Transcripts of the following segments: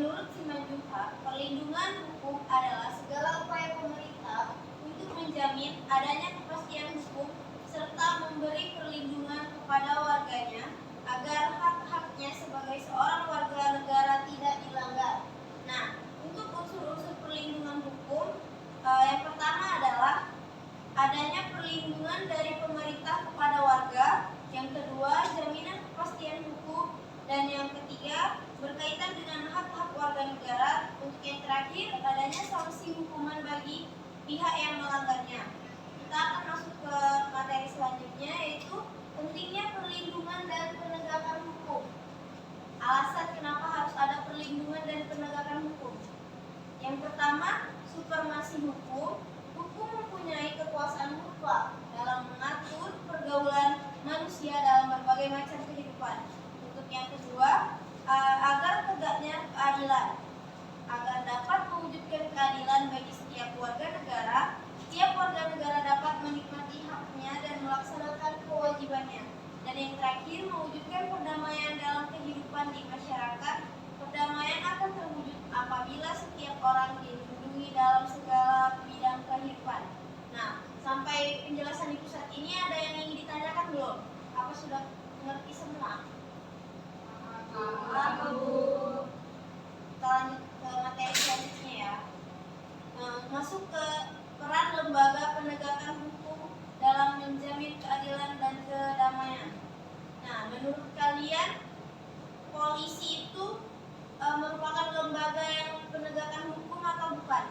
menurut Simanjuntak, perlindungan hukum adalah segala upaya pemerintah untuk menjamin adanya kepastian hukum serta memberi perlindungan kepada warganya agar hak-haknya sebagai seorang warga negara tidak dilanggar. Nah, untuk unsur-unsur perlindungan hukum, yang pertama adalah adanya perlindungan dari pemerintah kepada warga, yang kedua jaminan kepastian hukum, dan yang ketiga berkaitan dengan hak-hak warga negara. Untuk yang terakhir adanya sanksi hukuman bagi pihak yang melanggarnya. Kita akan masuk ke materi selanjutnya, yaitu pentingnya perlindungan dan penegakan hukum. Alasan kenapa harus ada perlindungan dan penegakan hukum. Yang pertama, supremasi hukum. Hukum mempunyai kekuasaan mutlak dalam mengatur pergaulan manusia dalam berbagai macam kehidupan. Untuk yang kedua, agar tegaknya keadilan. Agar dapat mewujudkan keadilan bagi setiap warga negara, setiap warga negara dapat menikmati haknya dan melaksanakan kewajibannya. Dan yang terakhir, mewujudkan perdamaian dalam kehidupan di masyarakat. Perdamaian akan terwujud apabila setiap orang dilindungi dalam segala bidang kehidupan. Nah, sampai penjelasan Ibu saat ini ada yang ingin ditanyakan belum? Apa sudah mengerti semua? Bu. Kita lanjut ke materi selanjutnya ya. Masuk ke peran lembaga penegakan hukum dalam menjamin keadilan dan kedamaian. Nah, menurut kalian polisi itu merupakan lembaga yang penegakan hukum atau bukan?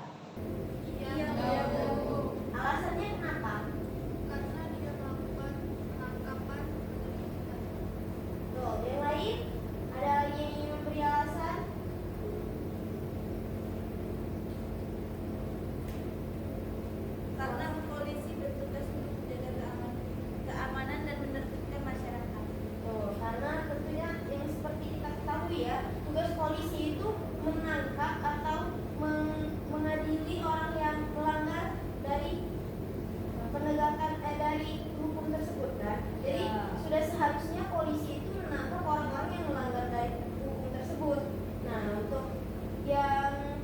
Iya, Bu. Alasannya kenapa? Karena dia melakukan penangkapan penyelidikan. Tuh, yang lain? Ada lagi yang ingin memberi alasan? Karena polisi bertugas untuk menjaga keamanan dan menertibkan masyarakat. Tuh, karena tentunya yang seperti kita ketahui ya, tugas polisi itu menangkap atau mengadili orang yang melanggar dari penegakan dari hukum tersebut kan. Jadi sudah seharusnya polisi itu menangkap orang-orang yang melanggar dari hukum tersebut. Nah, untuk yang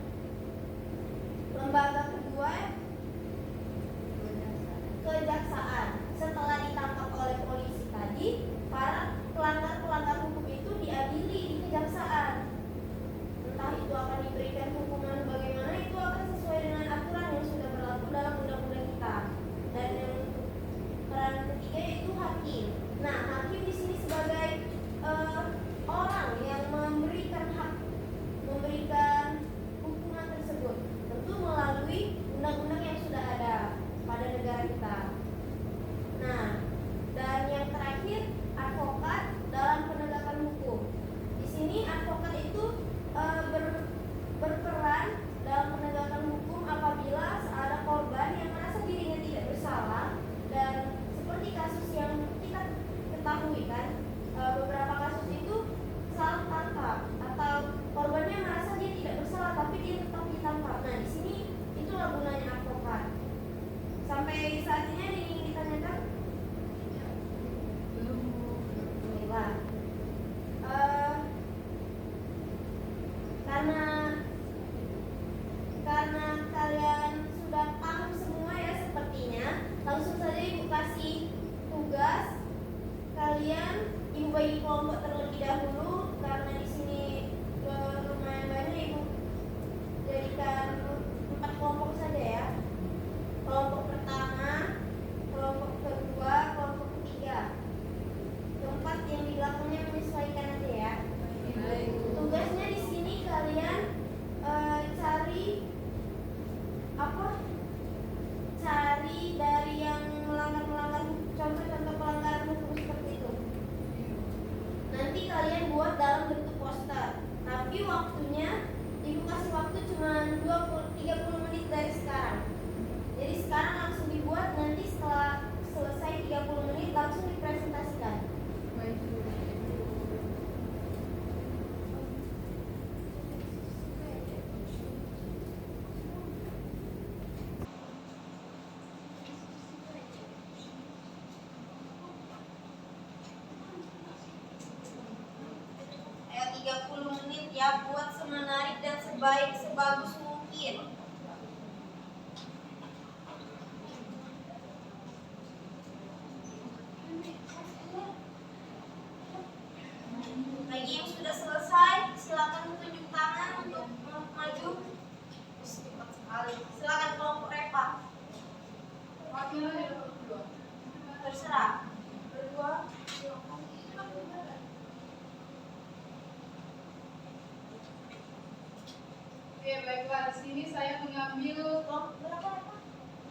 lembaga kedua, kejaksaan. Setelah ditangkap oleh polisi tadi, para pelanggar hukum itu diadili di kejaksaan. Entah itu akan diberikan hukuman bagaimana, itu akan sesuai dengan aturan yang sudah berlaku dalam undang-undang kita. Dan yang peran ketiga yaitu hakim. Nah, hakim di sini sebagai orang yang memberikan hukuman tersebut, tentu melalui undang-undang yang sudah ada pada negara kita. Nah, dan yang terakhir advokat dalam penegakan hukum. Di sini advokat itu berperan dalam penegakan hukum apabila ada korban yang merasa dirinya tidak bersalah, dan seperti kasus yang kita ketahui kan, beberapa kasus itu salah tangkap atau korbannya merasa dia tidak bersalah tapi dia tetap ditangkap. Nah, di sini itulah gunanya advokat. Sampai saat ini ada yang ingin ditanyakan? Belum. Baiklah. Karena kalian sudah paham semua ya sepertinya, langsung saja Ibu kasih tugas. Kalian Ibu bagi kelompok terlebih dahulu, karena di sini lumayan banyak. Ibu jadikan 4 kelompok saja ya. Kelompok pertama, kelompok kedua, kelompok ketiga. Keempat yang di belakangnya menyesuaikan aja ya. Tugasnya di sini kalian cari dari yang melanggar contoh-contoh pelanggaran hukum seperti itu. Nanti kalian buat dalam bentuk poster. Tapi waktunya Ibu kasih waktu cuma 30 menit dari sekarang. Jadi sekarang langsung dibuat, nanti setelah selesai 30 menit langsung dipresentasikan. Ayo 30 menit ya, buat semenarik dan sebagus mungkin. Bagi yang sudah selesai, silakan tunjuk tangan untuk maju. Cepat sekali. Silakan kelompok Repa. Terserah. Berdua. Silakan. Oke, baiklah. Di sini saya mengambil Kelompok berapa Repa?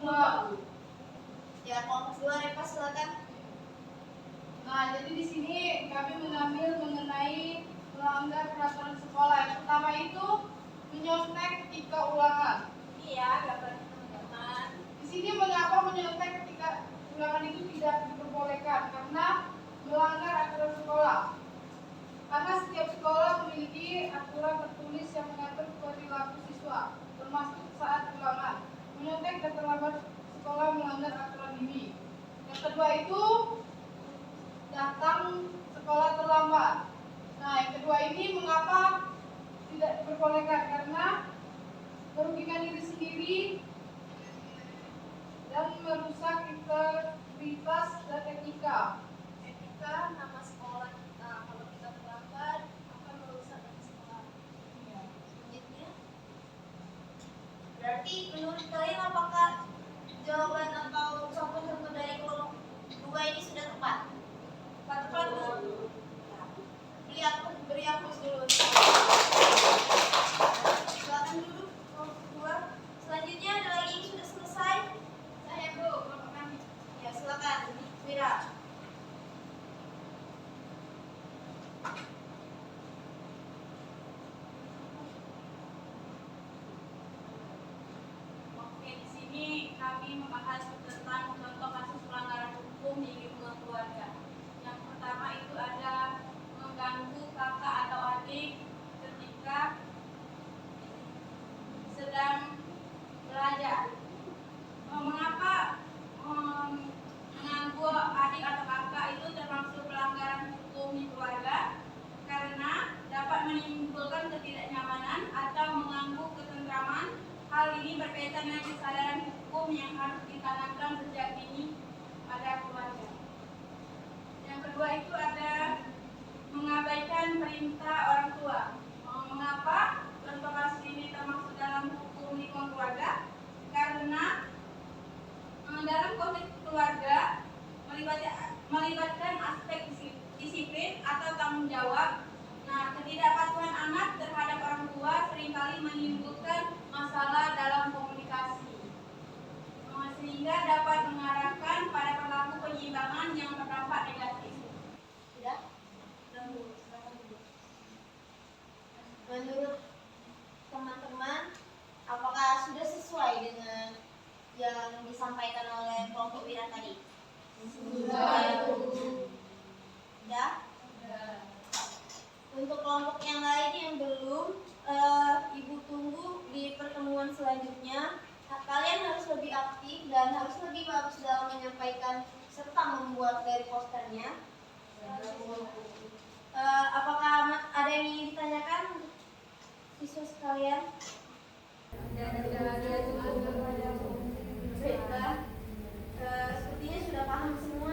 2. Ya, kelompok 2 Repa silakan. Nah, jadi di sini kami mengambil mengenai melanggar peraturan sekolah. Yang pertama itu menyontek ketika ulangan. Iya, gambar teman-teman. Di sini mengapa menyontek ketika ulangan itu tidak diperbolehkan? Karena melanggar aturan sekolah. Karena setiap sekolah memiliki aturan tertulis yang mengatur perilaku siswa, termasuk saat ulangan. Menyontek dan terlambat sekolah melanggar aturan ini. Yang kedua itu datang sekolah terlambat. Nah, yang kedua ini mengapa tidak diperbolehkan? Karena merugikan diri sendiri dan merusak integritas dan etika. Etika nama sekolah kita. Kalau kita terlambat akan merusak nama sekolah. Selanjutnya, berarti menurut kalian apakah jawaban atau contoh-contoh dari kelompok 2 ini sudah tepat? Tepat Bu? Beri aku dulu. Silakan duduk kelompok 2. Selanjutnya ada lagi yang sudah selesai? Saya Bu, kelompok kami. Ya silakan, Mira. Oke, di sini kami membahas tentang contoh kasus pelanggaran hukum di lingkungan keluarga. Yang pertama itu ada mengganggu kakak atau adik ketika sedang belajar. Mengapa mengganggu adik atau kakak itu termasuk pelanggaran hukum di keluarga? Karena dapat menimbulkan ketidaknyamanan atau mengganggu ketentraman. Hal ini berkaitan dengan kesadaran hukum yang harus ditanamkan sejak dini pada keluarga. Yang kedua itu ada mengabaikan perintah orang tua. Mengapa contoh kasus ini termasuk dalam hukum lingkungan keluarga? Karena dalam konteks keluarga melibatkan aspek disiplin atau tanggung jawab. Nah, ketidakpatuhan anak terhadap orang tua seringkali menimbulkan masalah dalam komunikasi, sehingga dapat mengarahkan pada perilaku penyimpangan yang berdampak negatif. Sudah? Silakan dulu. Menurut teman-teman, apakah sudah sesuai dengan yang disampaikan oleh kelompok Wira tadi? Sudah. Sudah? Untuk kelompok yang lain yang belum, Ibu tunggu di pertemuan selanjutnya. Kalian harus lebih aktif dan harus lebih bagus dalam menyampaikan serta membuat dari posternya. Apakah ada yang ingin ditanyakan untuk siswa sekalian? Baiklah, sepertinya sudah paham semua.